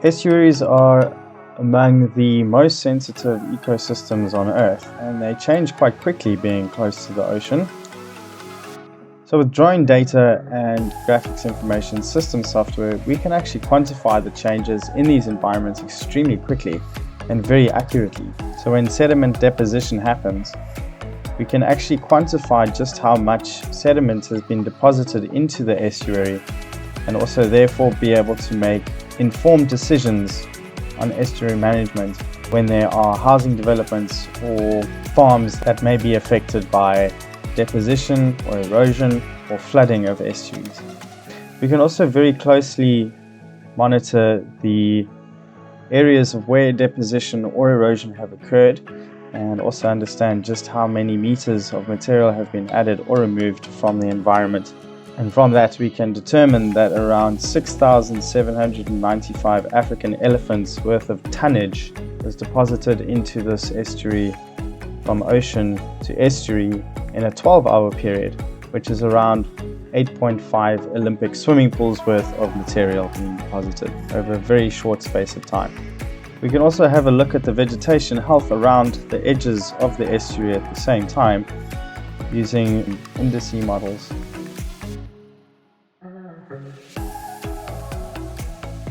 Estuaries are among the most sensitive ecosystems on Earth, and they change quite quickly being close to the ocean. So with drawing data and Geographic Information Systems software, we can actually quantify the changes in these environments extremely quickly and very accurately. So when sediment deposition happens, we can actually quantify just how much sediment has been deposited into the estuary, and also therefore be able to make informed decisions on estuary management when there are housing developments or farms that may be affected by deposition or erosion or flooding of estuaries. We can also very closely monitor the areas of where deposition or erosion have occurred, and also understand just how many meters of material have been added or removed from the environment. And from that we can determine that around 6,795 African elephants worth of tonnage was deposited into this estuary from ocean to estuary in a 12-hour period, which is around 8.5 Olympic swimming pools worth of material being deposited over a very short space of time. We can also have a look at the vegetation health around the edges of the estuary at the same time using indice models.